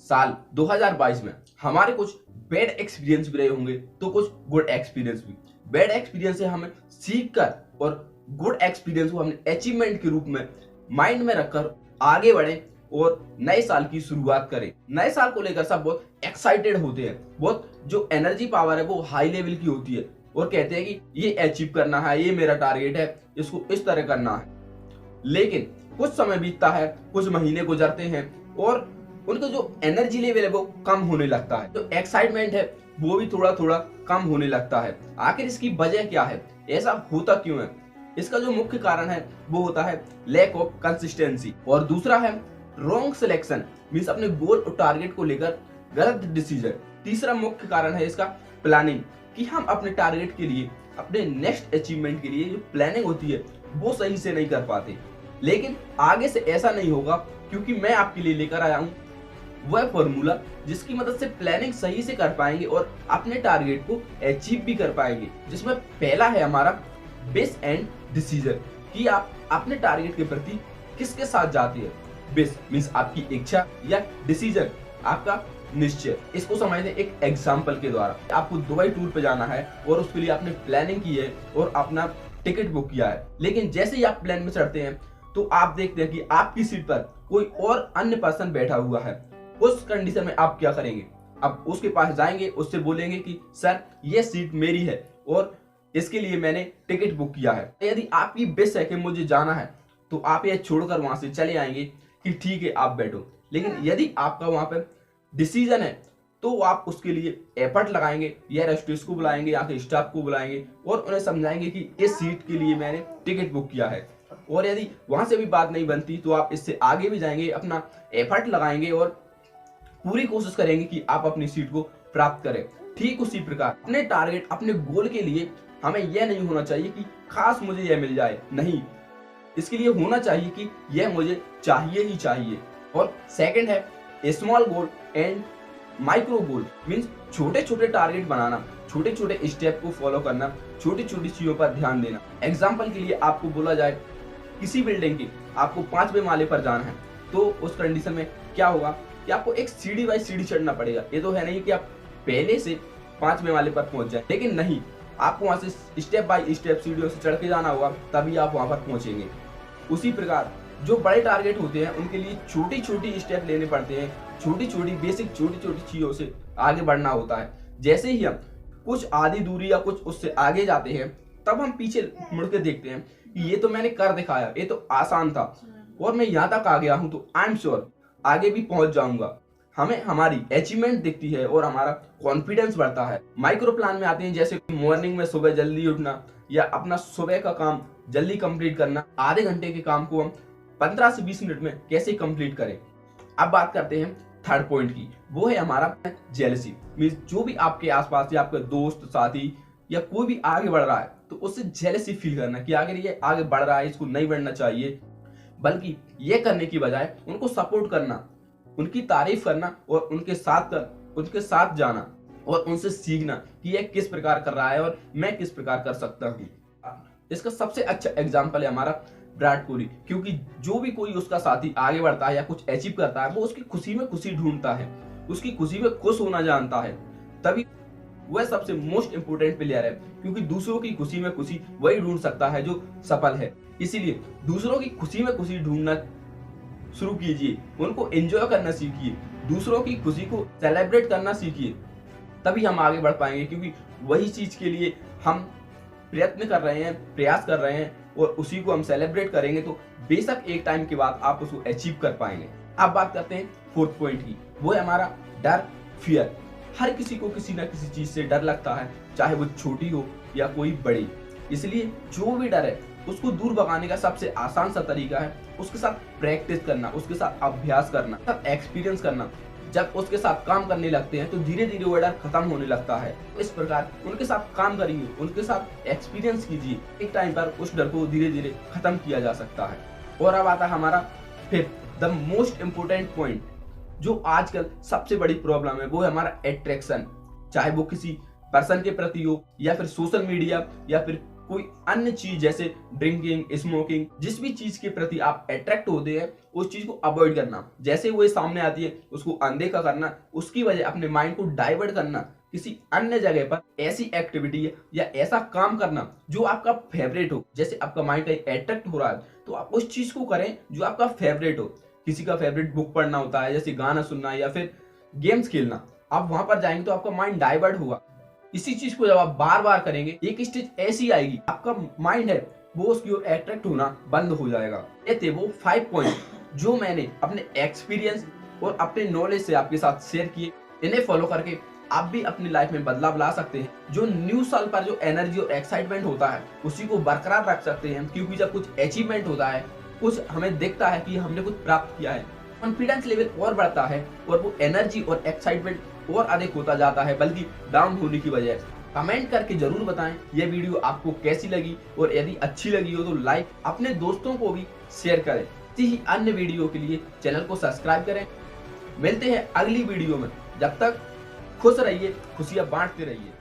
साल 2022 में हमारे कुछ बैड एक्सपीरियंस भी रहे होंगे तो कुछ गुड एक्सपीरियंस भी। बैड एक्सपीरियंस से हमें सीख कर और गुड एक्सपीरियंस को हमने अचीवमेंट के रूप में माइंड में रखकर आगे बढ़े और नए साल की शुरुआत करें। नए साल को लेकर सब बहुत एक्साइटेड होते हैं, बहुत जो एनर्जी पावर है वो हाई लेवल की होती है और कहते हैं कि ये अचीव करना है, ये मेरा टारगेट है, इसको इस तरह करना है। लेकिन कुछ समय बीतता है, कुछ महीने गुजरते हैं और उनका जो एनर्जी लेवल है वो कम होने लगता है, जो एक्साइटमेंट है वो भी थोड़ा थोड़ा कम होने लगता है। आखिर इसकी वजह क्या है, ऐसा होता क्यों है? इसका जो मुख्य कारण है वो होता है लैक ऑफ कंसिस्टेंसी और दूसरा है रॉन्ग सिलेक्शन, मींस अपने गोल और टारगेट को लेकर गलत डिसीजन। तीसरा मुख्य कारण है इसका प्लानिंग, कि हम अपने टारगेट के लिए, अपने नेक्स्ट अचीवमेंट के लिए जो प्लानिंग होती है वो सही से नहीं कर पाते। लेकिन आगे से ऐसा नहीं होगा, क्योंकि मैं आपके लिए लेकर आया हूं वह फॉर्मूला जिसकी मदद से प्लानिंग सही से कर पाएंगे और अपने टारगेट को अचीव भी कर पाएंगे। जिसमें पहला है हमारा बेस एंड डिसीजन, कि आप अपने टारगेट के प्रति किसके साथ जाते हैं। बेस मींस आपकी इच्छा या डिसीजन आपका निश्चय। इसको समझते हैं एक एग्जांपल के द्वारा। आपको दुबई टूर पे जाना है और उसके लिए आपने प्लानिंग की है और अपना टिकट बुक किया है, लेकिन जैसे ही आप प्लेन में चढ़ते हैं तो आप देखते हैं कि आपकी सीट पर कोई और अन्य पर्सन बैठा हुआ है। उस कंडीशन में आप क्या करेंगे? अब उसके पास जाएंगे, उससे बोलेंगे कि सर ये सीट मेरी है और इसके लिए मैंने टिकट बुक किया है। यदि आपकी बेस है कि मुझे जाना है तो आप ये छोड़कर वहां से चले आएंगे कि ठीक है आप बैठो। लेकिन यदि आपका वहां पर डिसीजन है तो आप उसके लिए एफर्ट लगाएंगे, या रेस्टोरेंट को बुलाएंगे, या फिर स्टाफ को बुलाएंगे और उन्हें समझाएंगे कि इस सीट के लिए मैंने टिकट बुक किया है। और यदि वहां से भी बात नहीं बनती तो आप इससे आगे भी जाएंगे, अपना एफर्ट लगाएंगे और पूरी कोशिश करेंगे कि आप अपनी सीट को प्राप्त करें। ठीक उसी प्रकार अपने टारगेट, अपने गोल के लिए हमें यह नहीं होना चाहिए कि खास मुझे यह मिल जाए, नहीं, इसके लिए होना चाहिए कि यह मुझे चाहिए ही चाहिए। और सेकंड है small goal and micro goal, means छोटे छोटे टारगेट बनाना, छोटे छोटे स्टेप को फॉलो करना, छोटी छोटी चीजों पर ध्यान देना। एग्जाम्पल के लिए आपको बोला जाए किसी बिल्डिंग की आपको 5वें माले पर जाना है, तो उस कंडीशन में क्या होगा कि आपको एक सीढ़ी बाई सीढ़ी चढ़ना पड़ेगा। ये तो है नहीं कि आप पहले से 5वें माले पर पहुंच जाए, लेकिन नहीं, आपको वहां से स्टेप बाय स्टेप सीढ़ियों से चढ़ के जाना होगा, तभी आप वहां पर पहुंचेंगे। उसी प्रकार जो बड़े टारगेट होते हैं उनके लिए छोटी छोटी स्टेप लेने पड़ते हैं, छोटी छोटी बेसिक छोटी छोटी चीजों से आगे बढ़ना होता है। जैसे ही हम कुछ आधी दूरी या कुछ उससे आगे जाते हैं तब हम पीछे मुड़ के देखते हैं कि ये तो मैंने कर दिखाया, ये तो आसान था और मैं यहाँ तक आ गया हूँ, तो आई एम श्योर आगे भी पहुंच जाऊंगा। हमें हमारी अचीवमेंट दिखती है और हमारा कॉन्फिडेंस बढ़ता है। माइक्रो प्लान में आते हैं, जैसे मॉर्निंग में सुबह जल्दी उठना या अपना सुबह का काम जल्दी कंप्लीट करना। आधे घंटे के काम को हम 15 से 20 मिनट में कैसे कंप्लीट करें। अब बात करते हैं थर्ड पॉइंट की, वो है हमारा जेलसी। मींस जो भी आपके आसपास या आपके दोस्त, साथी या कोई भी आगे बढ़ रहा है तो उससे जेलसी फील करना कि अगर ये आगे बढ़ रहा है, इसको नहीं बढ़ना चाहिए, बल्कि ये करने की बजाय उनको सपोर्ट करना, उनकी तारीफ करना और उनके साथ जाना और उनसे सीखना कि ये किस प्रकार कर रहा है और मैं किस प्रकार कर सकता हूँ। इसका सबसे अच्छा एग्जाम्पल है हमारा विराट कोहली, क्योंकि जो भी कोई उसका साथी आगे बढ़ता है या कुछ अचीव करता है वो उसकी खुशी में खुशी ढूंढता है, उसकी खुशी में खुश होना जानता है, तभी वह सबसे मोस्ट इंपोर्टेंट प्लेयर है। क्योंकि दूसरों की खुशी में खुशी वही ढूंढ सकता है जो सफल है। इसीलिए दूसरों की खुशी में खुशी ढूंढना शुरू कीजिए, उनको एंजॉय करना सीखिए, दूसरों की खुशी को सेलिब्रेट करना सीखिए, तभी हम आगे बढ़ पाएंगे। क्योंकि वही चीज के लिए हम प्रयत्न कर रहे हैं, प्रयास कर रहे हैं और उसी को हम सेलिब्रेट करेंगे तो बेशक एक टाइम के बाद आप उसको अचीव कर पाएंगे। अब बात करते हैं फोर्थ पॉइंट की, वो है हमारा डर, फियर। हर किसी को किसी ना किसी चीज से डर लगता है, चाहे वो छोटी हो या कोई बड़ी। इसलिए जो भी डर है उसको दूर भगाने का सबसे आसान सा तरीका है उसके साथ प्रैक्टिस करना, उसके साथ अभ्यास करना, साथ एक्सपीरियंस करना। जब उसके साथ काम करने लगते हैं तो धीरे धीरे वो डर खत्म होने लगता है। इस प्रकार उनके साथ काम करिए, उनके साथ एक्सपीरियंस कीजिए, एक टाइम पर उस डर को धीरे धीरे खत्म किया जा सकता है। और अब आता है हमारा fifth, the most important point, जो आजकल सबसे बड़ी प्रॉब्लम है, वो है हमारा अट्रैक्शन। चाहे वो किसी पर्सन के प्रति हो या फिर सोशल मीडिया या फिर कोई अन्य चीज जैसे ड्रिंकिंग, स्मोकिंग, जिस भी चीज के प्रति आप अट्रैक्ट होते हैं उस चीज को अवॉइड करना, जैसे वो सामने आती है उसको अनदेखा करना, उसकी वजह अपने माइंड को डाइवर्ट करना किसी अन्य जगह पर, ऐसी एक्टिविटी या ऐसा काम करना जो आपका फेवरेट हो। जैसे आपका माइंड कहीं अट्रैक्ट हो रहा है तो आप उस चीज को करें जो आपका फेवरेट हो। किसी का फेवरेट बुक पढ़ना होता है, जैसे गाना सुनना या फिर गेम्स खेलना, आप वहां पर जाएंगे तो आपका माइंड डाइवर्ट होगा। इसी चीज को जब आप बार बार करेंगे, एक स्टेज ऐसी आएगी आपका माइंड है वो उसकी ओर अट्रैक्ट होना बंद हो जाएगा। ये थे वो 5 पॉइंट जो मैंने अपने एक्सपीरियंस और अपने नॉलेज से आपके साथ शेयर किए। इन्हें फॉलो करके आप भी अपनी लाइफ में बदलाव ला सकते हैं। जो न्यू साल पर जो एनर्जी और एक्साइटमेंट होता है उसी को बरकरार रख सकते हैं, क्योंकि जब कुछ अचीवमेंट होता है, कुछ हमें दिखता है कि हमने कुछ प्राप्त किया है, कॉन्फिडेंस लेवल और बढ़ता है और वो एनर्जी और एक्साइटमेंट और अधिक होता जाता है, बल्कि डाउन होने की बजाय। कमेंट करके जरूर बताएं ये वीडियो आपको कैसी लगी, और यदि अच्छी लगी हो तो लाइक, अपने दोस्तों को भी शेयर करें। इसी ही अन्य वीडियो के लिए चैनल को सब्सक्राइब करें। मिलते हैं अगली वीडियो में, जब तक खुश रहिए, खुशियां बांटते रहिए।